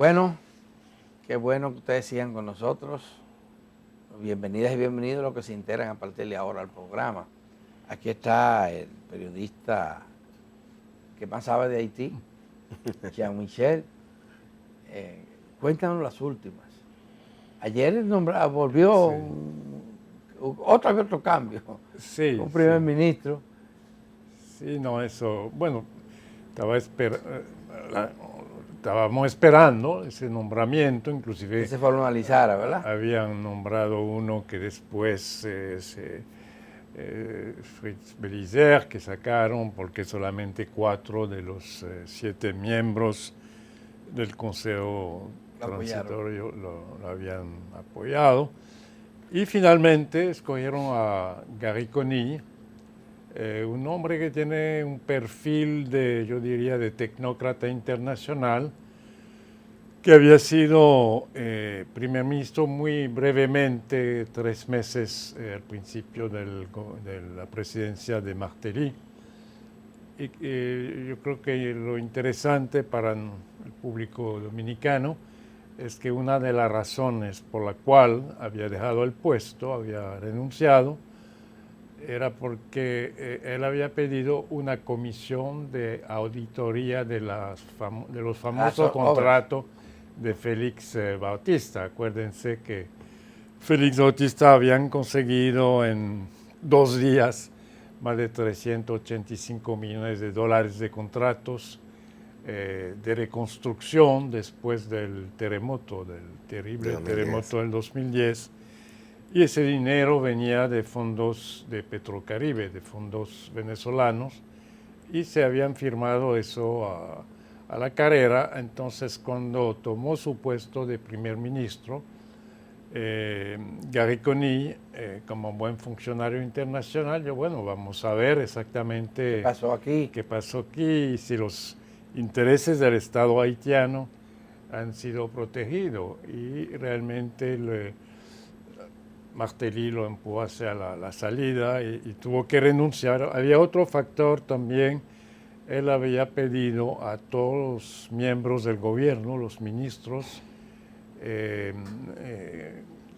Bueno, qué bueno que ustedes sigan con nosotros. Bienvenidas y bienvenidos a los que se integran a partir de ahora al programa. Aquí está el periodista que más sabe de Haití, Jean-Michel. Cuéntanos las últimas. Ayer volvió otro cambio, Sí, un primer sí. ministro. Sí, no, eso, bueno, estábamos esperando ese nombramiento, Que inclusive se formalizara, ¿verdad? habían nombrado uno que después Fritz Belizer, que sacaron porque solamente 4 de los 7 miembros del Consejo Lo apoyaron. Transitorio lo habían apoyado. Y finalmente escogieron a Gary Conille, un hombre que tiene un perfil de, yo diría, de tecnócrata internacional, que había sido primer ministro muy brevemente, 3 meses al principio de la presidencia de Martelly. Y yo creo que lo interesante para el público dominicano es que una de las razones por la cual había dejado el puesto, había renunciado, era porque él había pedido una comisión de auditoría de los famosos contratos de Félix Bautista. Acuérdense que Félix Bautista habían conseguido en 2 días más de 385 millones de dólares de contratos de reconstrucción después del terremoto, del terrible terremoto del 2010. Y ese dinero venía de fondos de Petrocaribe, de fondos venezolanos, y se habían firmado eso a la carrera. Entonces, cuando tomó su puesto de primer ministro, Gary Conille, como buen funcionario internacional, yo, bueno, vamos a ver exactamente qué pasó aquí y si los intereses del Estado haitiano han sido protegidos. Y realmente Martelly lo empujó hacia la salida y tuvo que renunciar. Había otro factor también. Él había pedido a todos los miembros del gobierno, los ministros,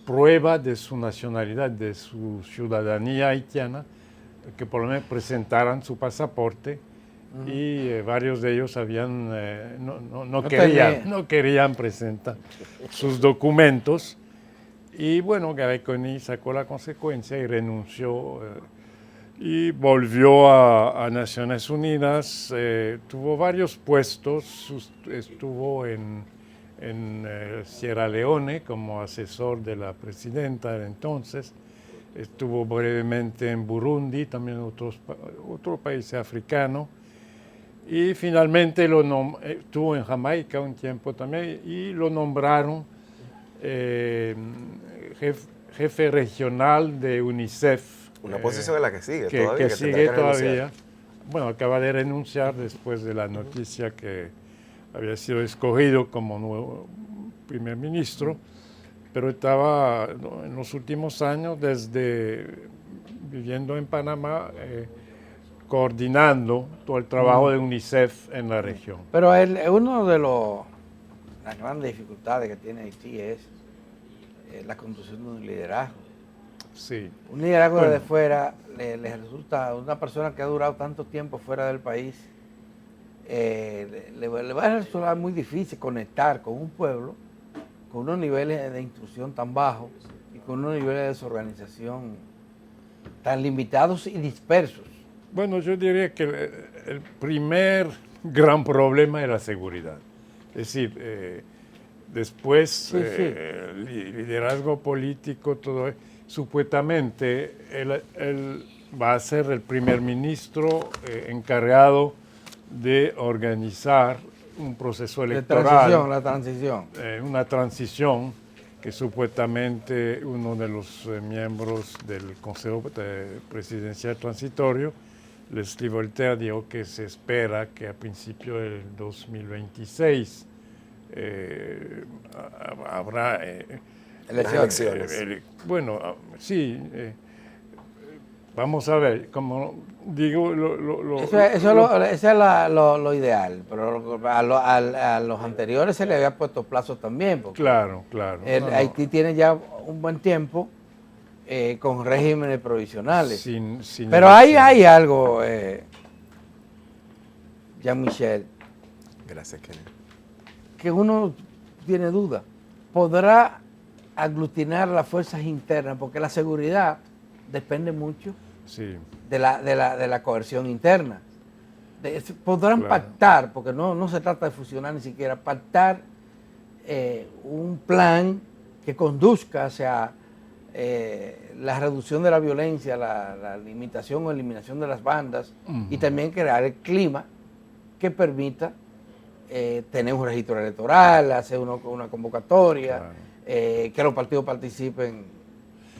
prueba de su nacionalidad, de su ciudadanía haitiana, que por lo menos presentaran su pasaporte. Y varios de ellos no querían presentar sus documentos. Y bueno, Gary Conille sacó la consecuencia y renunció y volvió a Naciones Unidas. Tuvo varios puestos, estuvo en Sierra Leone como asesor de la presidenta de entonces, estuvo brevemente en Burundi, también otro país africano, y finalmente estuvo en Jamaica un tiempo también y lo nombraron jefe regional de UNICEF. Una posición en la que sigue todavía. Que sigue todavía. Bueno, acaba de renunciar después de la noticia que había sido escogido como nuevo primer ministro, pero estaba en los últimos años, desde viviendo en Panamá, coordinando todo el trabajo de UNICEF en la región. Pero uno de las grandes dificultades que tiene Haití es la construcción de un liderazgo. Sí. Un liderazgo desde fuera le resulta a una persona que ha durado tanto tiempo fuera del país, le va a resultar muy difícil conectar con un pueblo con unos niveles de instrucción tan bajos y con unos niveles de desorganización tan limitados y dispersos. Bueno, yo diría que el primer gran problema es la seguridad. Es decir, después el liderazgo político, todo, supuestamente él va a ser el primer ministro encargado de organizar un proceso electoral. La transición. Una transición que supuestamente uno de los miembros del Consejo Presidencial Transitorio, Leslie Voltaire, dijo que se espera que a principios del 2026 habrá elecciones. Bueno, sí, vamos a ver, como digo, Eso es lo ideal, pero a los anteriores se le había puesto plazos también, porque claro, claro. Haití tiene ya un buen tiempo con regímenes provisionales. Sin Pero hay algo, Jean-Michel, Gracias, Kenny. que uno tiene duda. ¿Podrá aglutinar las fuerzas internas? Porque la seguridad depende mucho Sí. de la coerción interna. Podrán Claro. pactar, porque no se trata de fusionar ni siquiera, pactar un plan que conduzca hacia la reducción de la violencia, la limitación o eliminación de las bandas, y también crear el clima que permita tener un registro electoral, hacer una convocatoria, Claro. que los partidos participen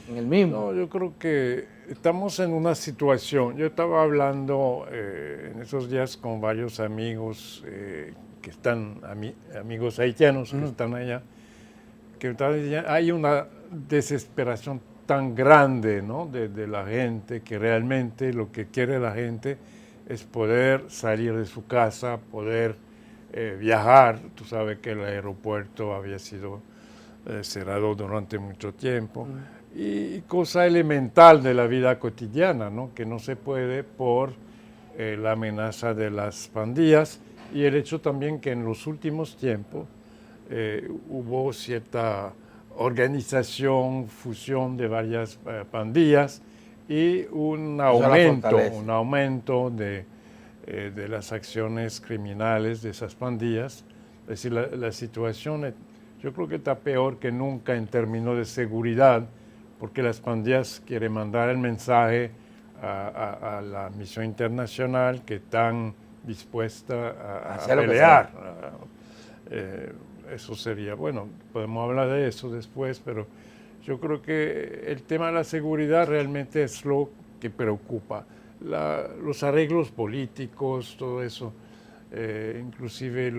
en el mismo. No, yo creo que estamos en una situación, yo estaba hablando en esos días con varios amigos que están, amigos haitianos que están allá, que estaban diciendo, hay una desesperación tan grande, ¿no?, de la gente, que realmente lo que quiere la gente es poder salir de su casa, poder viajar. Tú sabes que el aeropuerto había sido cerrado durante mucho tiempo. Y cosa elemental de la vida cotidiana, ¿no?, que no se puede por la amenaza de las pandillas y el hecho también que en los últimos tiempos hubo cierta organización, fusión de varias pandillas y un aumento de las acciones criminales de esas pandillas. Es decir, la situación yo creo que está peor que nunca en términos de seguridad, porque las pandillas quieren mandar el mensaje a la misión internacional que están dispuestas a pelear. Eso sería, bueno, podemos hablar de eso después, pero yo creo que el tema de la seguridad realmente es lo que preocupa. Los arreglos políticos, todo eso, inclusive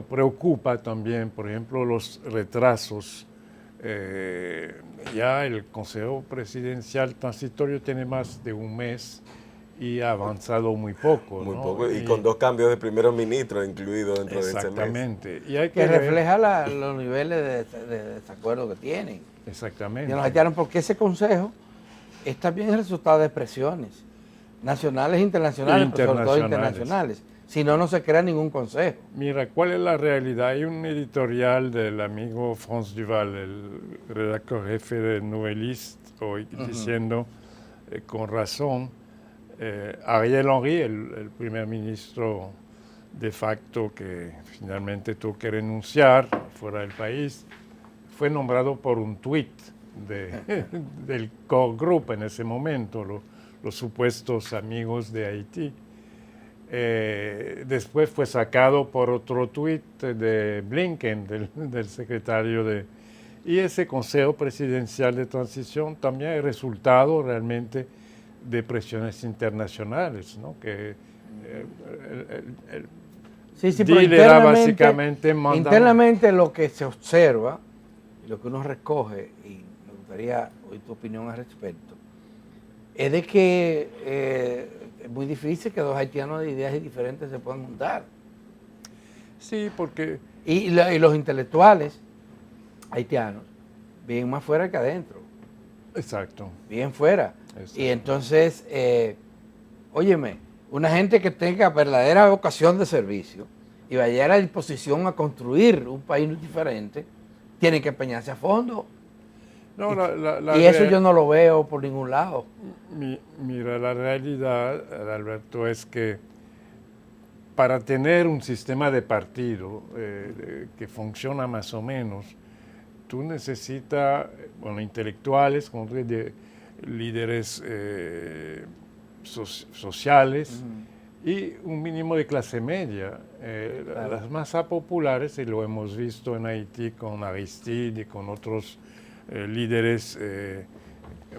preocupa también, por ejemplo, los retrasos. Ya el Consejo Presidencial Transitorio tiene más de un mes y ha avanzado muy poco. Muy ¿no? poco, y con 2 cambios de primer ministro incluido dentro de ese mes. Exactamente. Y hay que ver, refleja los niveles de desacuerdo que tienen. Exactamente. Y los haitianos, porque ese consejo es también el resultado de presiones nacionales e internacionales, pero sobre todo internacionales. Si no, no se crea ningún consejo. Mira, ¿cuál es la realidad? Hay un editorial del amigo Franz Duval, el redactor jefe de Nouvelliste, hoy diciendo, con razón, Ariel Henry, el primer ministro de facto que finalmente tuvo que renunciar fuera del país, fue nombrado por un tuit del core group en ese momento, los supuestos amigos de Haití. Después fue sacado por otro tuit de Blinken, del secretario de... Y ese Consejo Presidencial de Transición también es resultado realmente de presiones internacionales, ¿no? Que pero básicamente internamente lo que se observa, y lo que uno recoge, y me gustaría oír tu opinión al respecto, es de que es muy difícil que dos haitianos de ideas diferentes se puedan juntar. Sí, porque... Y los intelectuales haitianos viven más fuera que adentro. Exacto. Viven fuera. Exacto. Y entonces, óyeme, una gente que tenga verdadera vocación de servicio y vaya a la disposición a construir un país diferente, tiene que empeñarse a fondo. No, y eso yo no lo veo por ningún lado. Mira, la realidad, Alberto, es que para tener un sistema de partido que funciona más o menos, tú necesitas, intelectuales, como líderes sociales y un mínimo de clase media. Claro. Las masas populares, y lo hemos visto en Haití con Aristide y con otros líderes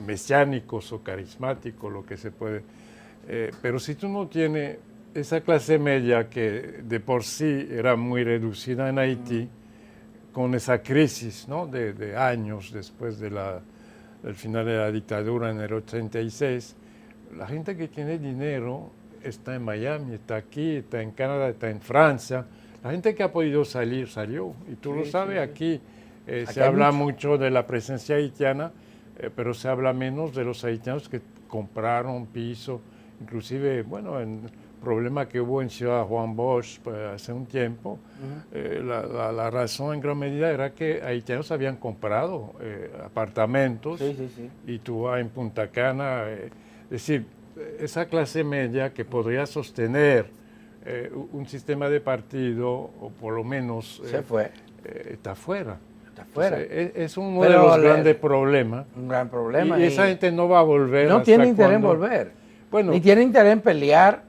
mesiánicos o carismáticos, lo que se puede. Pero si tú no tienes esa clase media que de por sí era muy reducida en Haití, con esa crisis, ¿no?, de años después de del final de la dictadura en el 86, la gente que tiene dinero está en Miami, está aquí, está en Canadá, está en Francia. La gente que ha podido salir, salió. Y tú lo sabes, aquí se habla mucho de la presencia haitiana, pero se habla menos de los haitianos que compraron piso. Inclusive, bueno, el problema que hubo en Ciudad Juan Bosch hace un tiempo, la razón en gran medida era que haitianos habían comprado apartamentos y tú vas en Punta Cana, es decir, esa clase media que podría sostener un sistema de partido, o por lo menos está fuera. Está fuera. Es uno de los grandes problemas. Un gran problema. Y esa gente no va a volver. No tiene interés en volver. Bueno, ni tiene interés en pelear.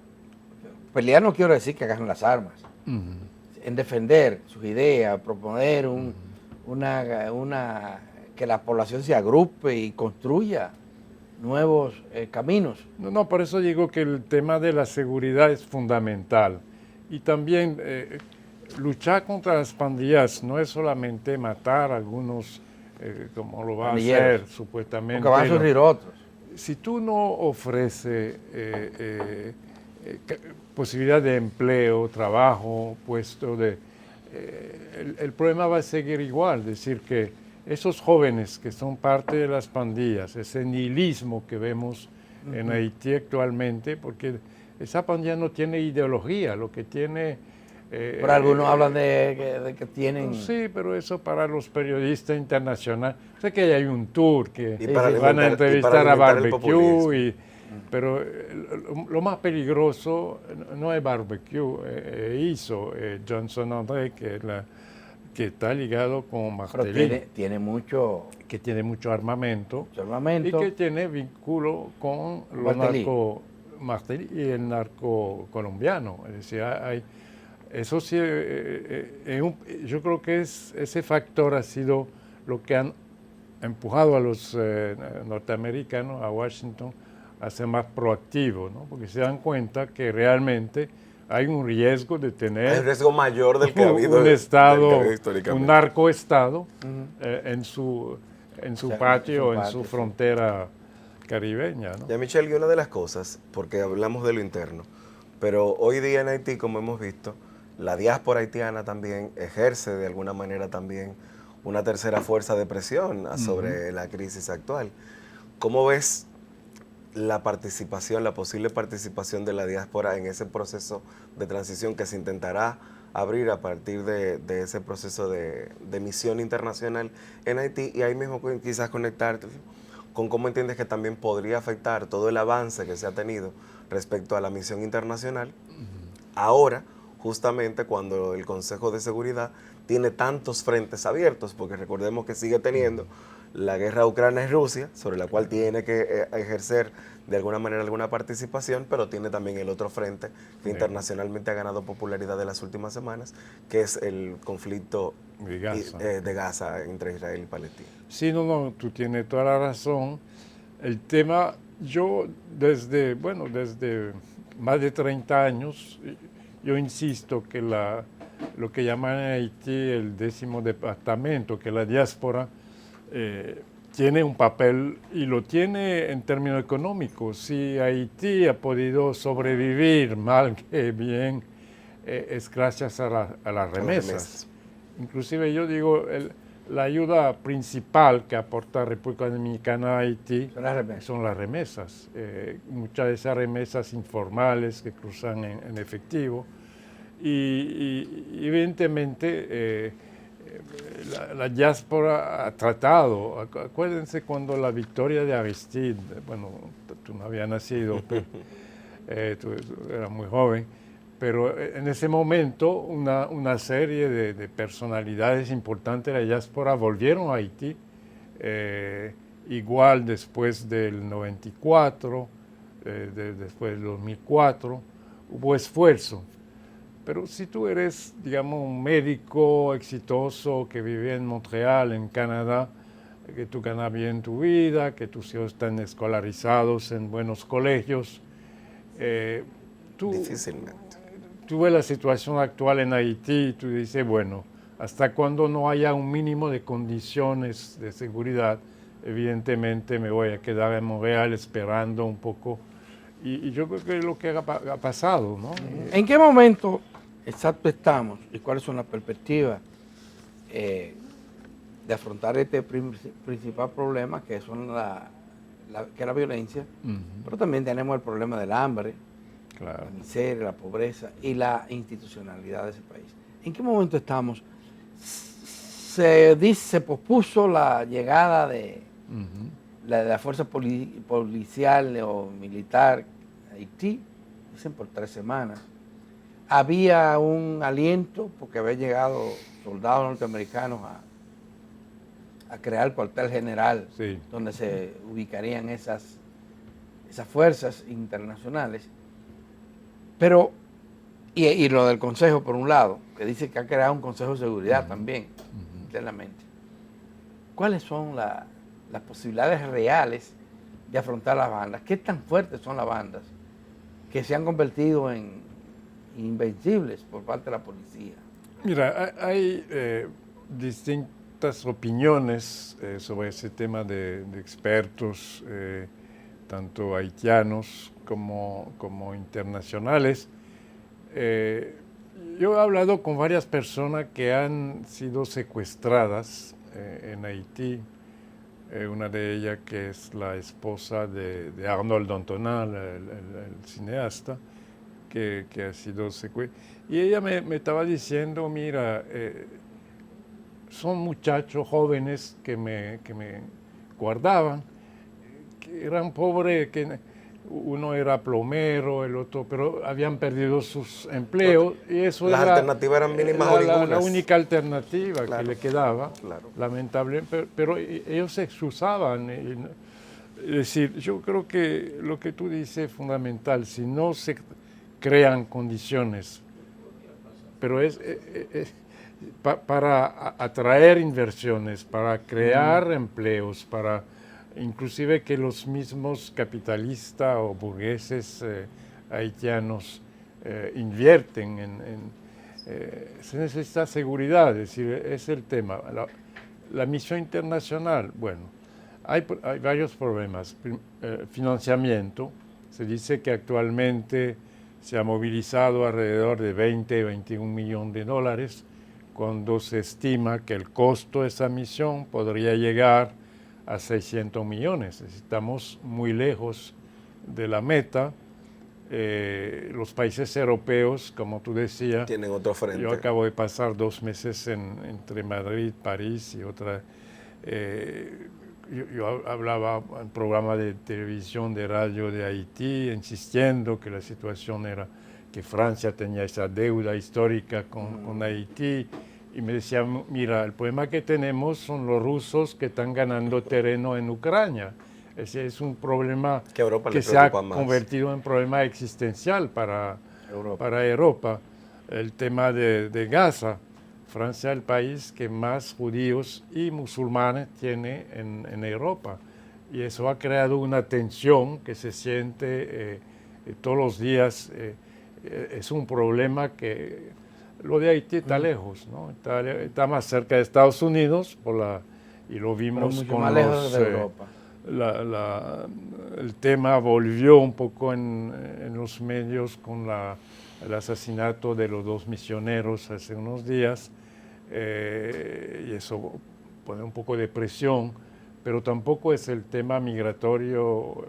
Pelear no quiero decir que agarren las armas. En defender sus ideas, proponer que la población se agrupe y construya nuevos caminos. No, por eso digo que el tema de la seguridad es fundamental. Y también luchar contra las pandillas no es solamente matar a algunos, como lo va a hacer supuestamente. Porque van a surgir otros. Si tú no ofreces posibilidad de empleo, trabajo, puesto el problema va a seguir igual. Es decir, que esos jóvenes que son parte de las pandillas, ese nihilismo que vemos en Haití actualmente, porque esa pandilla no tiene ideología, lo que tiene... Pero algunos hablan de que tienen... Sí, pero eso para los periodistas internacionales. Sé que hay un tour que van a entrevistar a Barbecue, pero lo más peligroso no es Barbecue, hizo Johnson André, que está ligado con Martelly. Tiene mucho... Que tiene mucho armamento. Y que tiene vínculo con los narco Martelly y el narco colombiano. Es decir, eso sí, yo creo que ese factor ha sido lo que han empujado a los norteamericanos, a Washington, a ser más proactivos, ¿no? Porque se dan cuenta que realmente hay un riesgo de tener... Hay un riesgo mayor del que ha habido un estado, históricamente. un narcoestado en su patio, en su frontera caribeña, ¿no? Ya, Michelle, y una de las cosas, porque hablamos de lo interno, pero hoy día en Haití, como hemos visto, la diáspora haitiana también ejerce de alguna manera también una tercera fuerza de presión sobre la crisis actual. ¿Cómo ves la participación, la posible participación de la diáspora en ese proceso de transición que se intentará abrir a partir de ese proceso de misión internacional en Haití? Y ahí mismo quizás conectarte con cómo entiendes que también podría afectar todo el avance que se ha tenido respecto a la misión internacional ahora, justamente cuando el Consejo de Seguridad tiene tantos frentes abiertos, porque recordemos que sigue teniendo la guerra Ucrania y Rusia, sobre la cual tiene que ejercer de alguna manera alguna participación, pero tiene también el otro frente que internacionalmente ha ganado popularidad de las últimas semanas, que es el conflicto de Gaza entre Israel y Palestina. Sí, no, tú tienes toda la razón. El tema, yo desde más de 30 años, yo insisto que lo que llaman en Haití el 10º departamento, que la diáspora tiene un papel, y lo tiene en términos económicos. Si Haití ha podido sobrevivir mal que bien, es gracias a las remesas. Inclusive yo digo, la ayuda principal que aporta República Dominicana a Haití son las remesas. Muchas de esas remesas informales que cruzan en efectivo. Y evidentemente la diáspora ha tratado. Acuérdense cuando la victoria de Aristide, bueno, tú no habías nacido, tú eras muy joven, pero en ese momento una serie de personalidades importantes de la diáspora volvieron a Haití, igual después del 94, después del 2004, hubo esfuerzo. Pero si tú eres, digamos, un médico exitoso que vive en Montreal, en Canadá, que tú ganas bien tu vida, que tus hijos están escolarizados en buenos colegios, difícilmente. Tú ves la situación actual en Haití y tú dices, bueno, hasta cuando no haya un mínimo de condiciones de seguridad, evidentemente me voy a quedar en Montreal esperando un poco. Y yo creo que es lo que ha pasado, ¿no? ¿En qué momento exacto estamos y cuáles son las perspectivas de afrontar este principal problema que son que es la violencia, pero también tenemos el problema del hambre, Claro. la miseria, la pobreza y la institucionalidad de ese país? ¿En qué momento estamos? Se pospuso la llegada de la fuerza policial o militar a Haití, dicen por 3 semanas. Había un aliento porque había llegado soldados norteamericanos a crear el cuartel general, Sí. donde se ubicarían esas fuerzas internacionales. Pero, y lo del Consejo, por un lado, que dice que ha creado un Consejo de Seguridad también, internamente. ¿Cuáles son las posibilidades reales de afrontar las bandas? ¿Qué tan fuertes son las bandas que se han convertido en invencibles por parte de la policía? Mira, hay distintas opiniones sobre ese tema de expertos, tanto haitianos como internacionales. Yo he hablado con varias personas que han sido secuestradas en Haití. Una de ellas que es la esposa de Arnold Dantonal, el cineasta, que ha sido secuestrada. Y ella me estaba diciendo, mira, son muchachos jóvenes que me guardaban, que eran pobres, que uno era plomero, el otro, pero habían perdido sus empleos y eso Las era alternativas eran mínimas o la ningunas. única alternativa Claro, que le quedaba, claro. lamentable, pero ellos se excusaban. Es decir, yo creo que lo que tú dices es fundamental. Si no se crean condiciones, pero para atraer inversiones, para crear empleos, para inclusive que los mismos capitalistas o burgueses haitianos invierten se necesita seguridad, es decir, es el tema. La misión internacional, bueno, hay varios problemas. Financiamiento, se dice que actualmente se ha movilizado alrededor de 21 millones de dólares, cuando se estima que el costo de esa misión podría llegar a 600 millones. Estamos muy lejos de la meta. Los países europeos, como tú decías, tienen otro frente. Yo acabo de pasar 2 meses entre Madrid, París y otra. Yo hablaba en programa de televisión, de radio de Haití, insistiendo que la situación era que Francia tenía esa deuda histórica con Haití. Y me decía, mira, el problema que tenemos son los rusos que están ganando terreno en Ucrania. Ese es un problema que se ha convertido en problema existencial para Europa. El tema de Gaza. Francia es el país que más judíos y musulmanes tiene en Europa. Y eso ha creado una tensión que se siente todos los días. Es un problema que lo de Haití está lejos, ¿no? Está más cerca de Estados Unidos y lo vimos mucho con más lejos de Europa. El tema volvió un poco en los medios con el asesinato de los 2 misioneros hace unos días, y eso pone un poco de presión, pero tampoco es el tema migratorio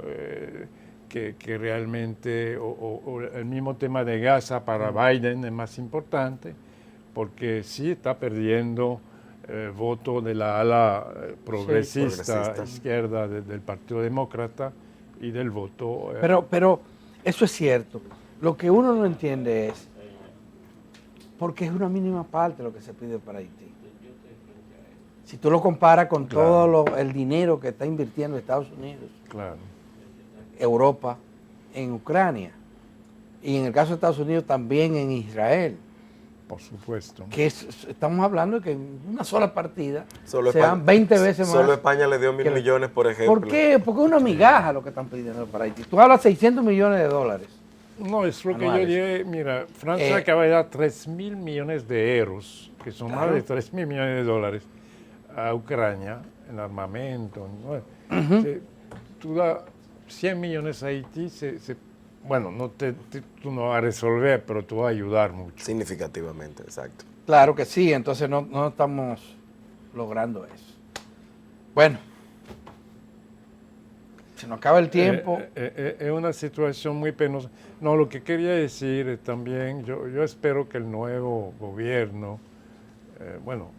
que realmente, o el mismo tema de Gaza para Biden es más importante, porque sí está perdiendo voto de la ala progresista izquierda del Partido Demócrata y del voto... Pero eso es cierto. Lo que uno no entiende es porque es una mínima parte lo que se pide para Haití. Si tú lo comparas con todo el dinero que está invirtiendo Estados Unidos, Europa, en Ucrania, y en el caso de Estados Unidos también en Israel. Por supuesto. Que estamos hablando de que en una sola partida solo se dan 20 veces más. Solo España le dio 1.000 millones, por ejemplo. ¿Por qué? Porque es una migaja lo que están pidiendo para Haití. Tú hablas 600 millones de dólares. No, es lo que yo dije. Mira, Francia acaba de dar 3.000 millones de euros, que son más de 3.000 millones de dólares, a Ucrania. en armamento. ¿No? Tú das 100 millones a Haití, bueno, tú no vas a resolver, pero tú vas a ayudar mucho. Significativamente, exacto. Claro que sí, entonces no estamos logrando eso. Bueno, se nos acaba el tiempo. Es una situación muy penosa. No, lo que quería decir es también, yo espero que el nuevo gobierno, bueno,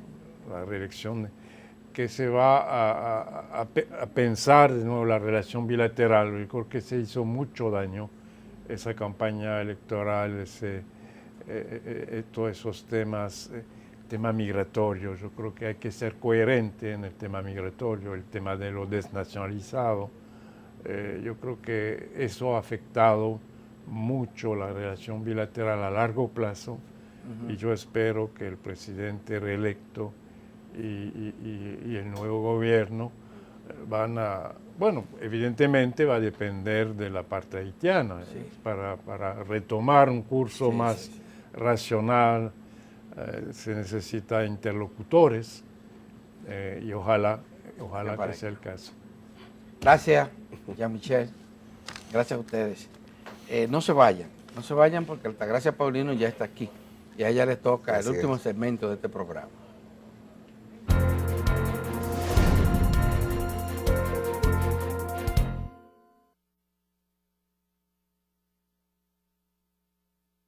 la reelección, que se va a pensar de nuevo la relación bilateral. Yo creo que se hizo mucho daño esa campaña electoral, todos esos temas, tema migratorio. Yo creo que hay que ser coherente en el tema migratorio, el tema de lo desnacionalizado. Yo creo que eso ha afectado mucho la relación bilateral a largo plazo y yo espero que el presidente reelecto y el nuevo gobierno van a, bueno, evidentemente va a depender de la parte haitiana para retomar un curso más racional. Se necesita interlocutores y ojalá que sea el caso. Gracias, Jean-Michel. Gracias a ustedes. No se vayan porque Altagracia Paulino ya está aquí. Y a ella le toca el último segmento de este programa.